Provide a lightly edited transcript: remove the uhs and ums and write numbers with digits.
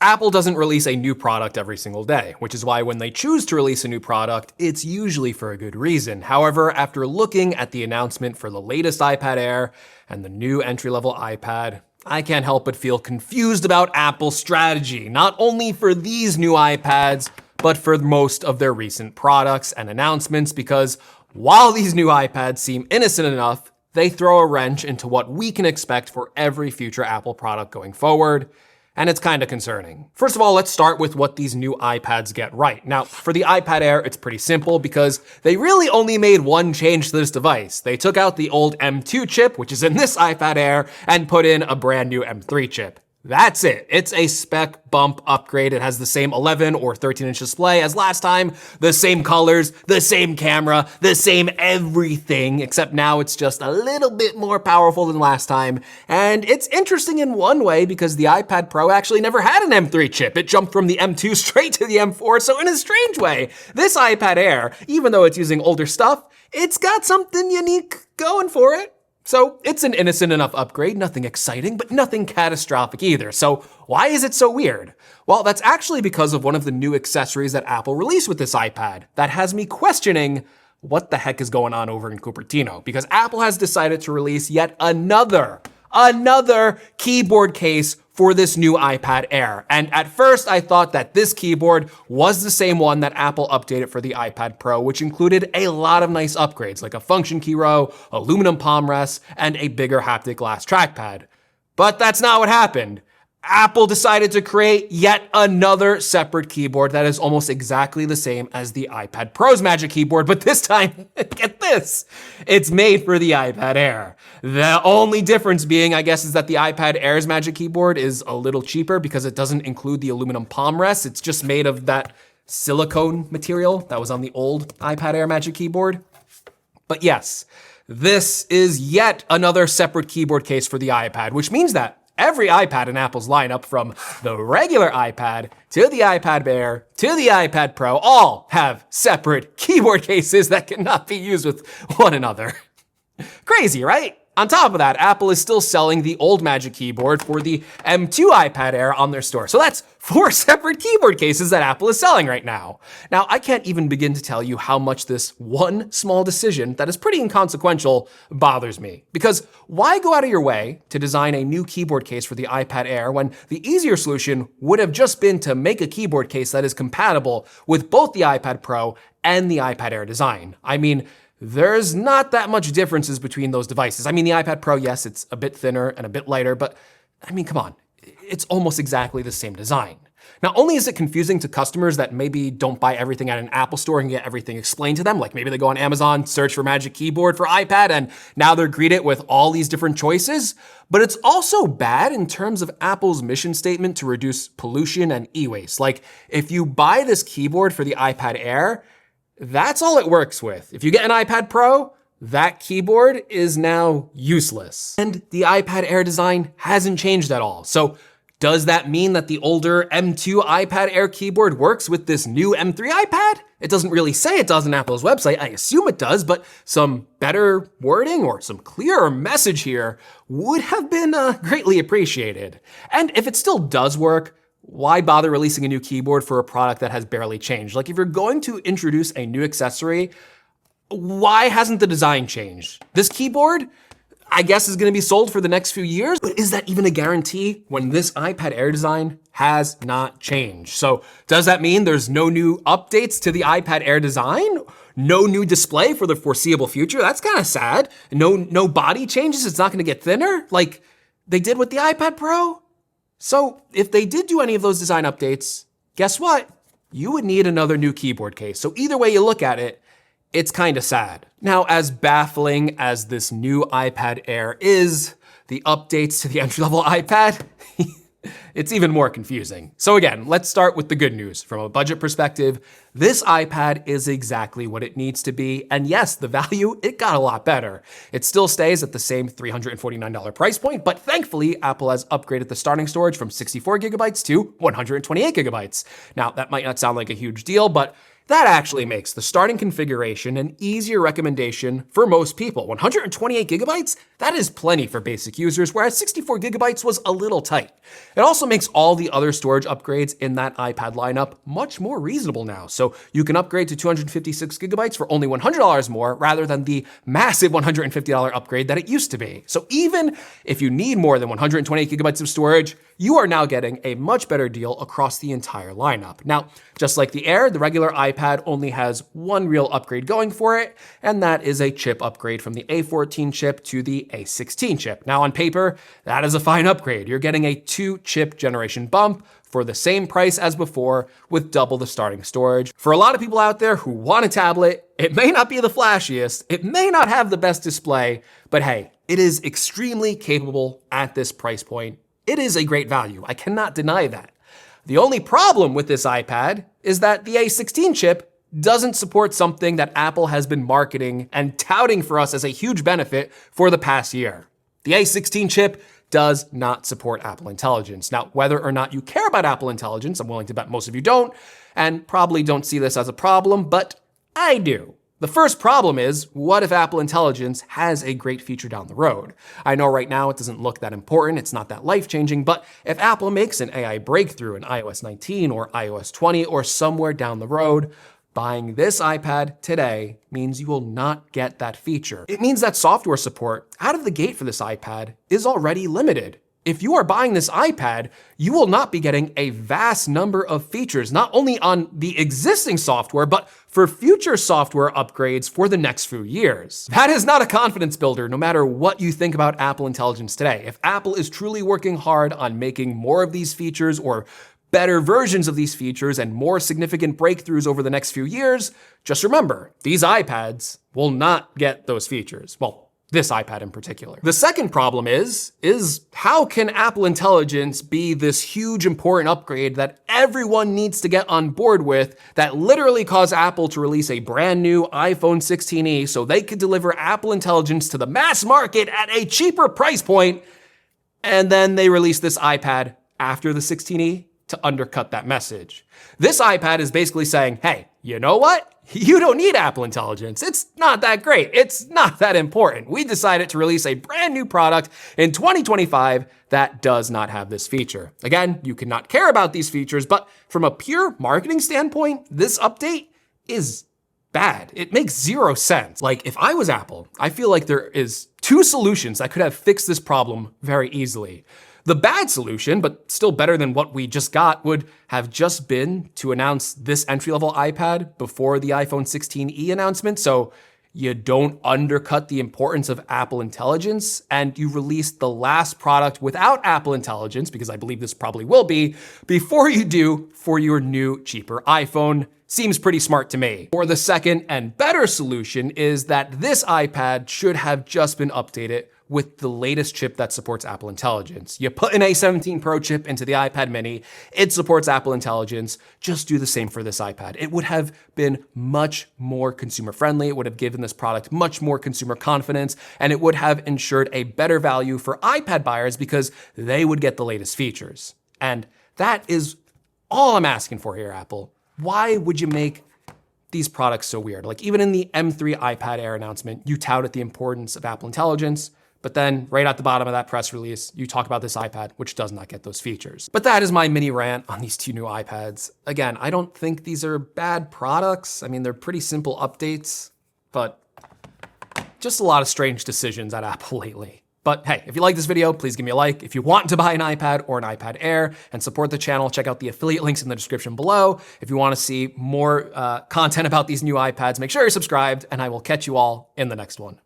Apple doesn't release a new product every single day, which is why when they choose to release a new product, it's usually for a good reason. However, after looking at the announcement for the latest iPad Air and the new entry-level iPad, I can't help but feel confused about Apple's strategy, not only for these new iPads, but for most of their recent products and announcements, because while these new iPads seem innocent enough, they throw a wrench into what we can expect for every future Apple product going forward. And it's kind of concerning. First of all, let's start with what these new iPads get right. Now, for the iPad Air, it's pretty simple because they really only made one change to this device. They took out the old M2 chip, which is in this iPad Air, and put in a brand new M3 chip. That's it. It's a spec bump upgrade. It has the same 11 or 13-inch display as last time, the same colors, the same camera, the same everything, except now it's just a little bit more powerful than last time. And it's interesting in one way because the iPad Pro actually never had an M3 chip. It jumped from the M2 straight to the M4, so in a strange way, this iPad Air, even though it's using older stuff, it's got something unique going for it. So it's an innocent enough upgrade, nothing exciting, but nothing catastrophic either. So why is it so weird? Well, that's actually because of one of the new accessories that Apple released with this iPad that has me questioning what the heck is going on over in Cupertino, because Apple has decided to release yet another keyboard case for this new iPad Air. And at first I thought that this keyboard was the same one that Apple updated for the iPad Pro, which included a lot of nice upgrades like a function key row, aluminum palm rest, and a bigger haptic glass trackpad. But that's not what happened. Apple decided to create yet another separate keyboard that is almost exactly the same as the iPad Pro's Magic Keyboard, but this time, get this, it's made for the iPad Air. The only difference being, I guess, is that the iPad Air's Magic Keyboard is a little cheaper because it doesn't include the aluminum palm rest. It's just made of that silicone material that was on the old iPad Air Magic Keyboard. But yes, this is yet another separate keyboard case for the iPad, which means that every iPad in Apple's lineup, from the regular iPad to the iPad Air to the iPad Pro, all have separate keyboard cases that cannot be used with one another. Crazy, right? On top of that, Apple is still selling the old Magic Keyboard for the M2 iPad Air on their store. So that's 4 separate keyboard cases that Apple is selling right now. Now, I can't even begin to tell you how much this one small decision that is pretty inconsequential bothers me. Because why go out of your way to design a new keyboard case for the iPad Air when the easier solution would have just been to make a keyboard case that is compatible with both the iPad Pro and the iPad Air design? I mean, there's not that much differences between those devices. I mean, the iPad Pro, yes, it's a bit thinner and a bit lighter, but I mean, come on, it's almost exactly the same design. Not only is it confusing to customers that maybe don't buy everything at an Apple store and get everything explained to them, like maybe they go on Amazon, search for Magic Keyboard for iPad, and now they're greeted with all these different choices, but it's also bad in terms of Apple's mission statement to reduce pollution and e-waste. Like, if you buy this keyboard for the iPad Air, that's all it works with. If you get an iPad Pro, that keyboard is now useless. And the iPad Air design hasn't changed at all. So does that mean that the older M2 iPad Air keyboard works with this new M3 iPad? It doesn't really say it does on Apple's website. I assume it does, but some better wording or some clearer message here would have been greatly appreciated. And if it still does work, why bother releasing a new keyboard for a product that has barely changed? Like, if you're going to introduce a new accessory, why hasn't the design changed? This keyboard, I guess, is gonna be sold for the next few years, but is that even a guarantee when this iPad Air design has not changed? So does that mean there's no new updates to the iPad Air design? No new display for the foreseeable future? That's kind of sad. No body changes, it's not gonna get thinner like they did with the iPad Pro? So if they did do any of those design updates, guess what? You would need another new keyboard case. So either way you look at it, it's kind of sad. Now, as baffling as this new iPad Air is, the updates to the entry-level iPad, it's even more confusing. So again, let's start with the good news. From a budget perspective, this iPad is exactly what it needs to be. And yes, the value, it got a lot better. It still stays at the same $349 price point, but thankfully, Apple has upgraded the starting storage from 64 gigabytes to 128 gigabytes. Now, that might not sound like a huge deal, but That actually makes the starting configuration an easier recommendation for most people. 128 gigabytes? That is plenty for basic users, whereas 64 gigabytes was a little tight. It also makes all the other storage upgrades in that iPad lineup much more reasonable now. So you can upgrade to 256 gigabytes for only $100 more rather than the massive $150 upgrade that it used to be. So even if you need more than 128 gigabytes of storage, you are now getting a much better deal across the entire lineup. Now, just like the Air, the regular iPad only has one real upgrade going for it, and that is a chip upgrade from the A14 chip to the A16 chip. Now on paper, that is a fine upgrade. You're getting a 2-chip generation bump for the same price as before with double the starting storage. For a lot of people out there who want a tablet, it may not be the flashiest, it may not have the best display, but hey, it is extremely capable at this price point. It is a great value, I cannot deny that. The only problem with this iPad is that the A16 chip doesn't support something that Apple has been marketing and touting for us as a huge benefit for the past year. The A16 chip does not support Apple Intelligence. Now, whether or not you care about Apple Intelligence, I'm willing to bet most of you don't, and probably don't see this as a problem, but I do. The first problem is, what if Apple Intelligence has a great feature down the road? I know right now it doesn't look that important, it's not that life-changing, but if Apple makes an AI breakthrough in iOS 19 or iOS 20 or somewhere down the road, buying this iPad today means you will not get that feature. It means that software support out of the gate for this iPad is already limited. If you are buying this iPad, you will not be getting a vast number of features, not only on the existing software, but for future software upgrades for the next few years. That is not a confidence builder, no matter what you think about Apple Intelligence today. If Apple is truly working hard on making more of these features or better versions of these features and more significant breakthroughs over the next few years, just remember, these iPads will not get those features. Well, this iPad in particular. The second problem is how can Apple Intelligence be this huge important upgrade that everyone needs to get on board with that literally caused Apple to release a brand new iPhone 16e so they could deliver Apple Intelligence to the mass market at a cheaper price point, and then they release this iPad after the 16e to undercut that message. This iPad is basically saying, hey, you know what? You don't need Apple Intelligence. It's not that great. It's not that important. We decided to release a brand new product in 2025 that does not have this feature. Again, you cannot care about these features, but from a pure marketing standpoint, this update is bad. It makes zero sense. Like, if I was Apple, I feel like there is two solutions that could have fixed this problem very easily. The bad solution, but still better than what we just got, would have just been to announce this entry-level iPad before the iPhone 16e announcement, so you don't undercut the importance of Apple Intelligence, and you release the last product without Apple Intelligence, because I believe this probably will be, before you do for your new, cheaper iPhone. Seems pretty smart to me. Or the second and better solution is that this iPad should have just been updated with the latest chip that supports Apple Intelligence. You put an A17 Pro chip into the iPad mini, it supports Apple Intelligence, just do the same for this iPad. It would have been much more consumer friendly, it would have given this product much more consumer confidence, and it would have ensured a better value for iPad buyers because they would get the latest features. And that is all I'm asking for here, Apple. Why would you make these products so weird? Like, even in the M3 iPad Air announcement, you touted the importance of Apple Intelligence, but then right at the bottom of that press release, you talk about this iPad, which does not get those features. But that is my mini rant on these two new iPads. Again, I don't think these are bad products. I mean, they're pretty simple updates, but just a lot of strange decisions at Apple lately. But hey, if you like this video, please give me a like. If you want to buy an iPad or an iPad Air and support the channel, check out the affiliate links in the description below. If you want to see more content about these new iPads, make sure you're subscribed, and I will catch you all in the next one.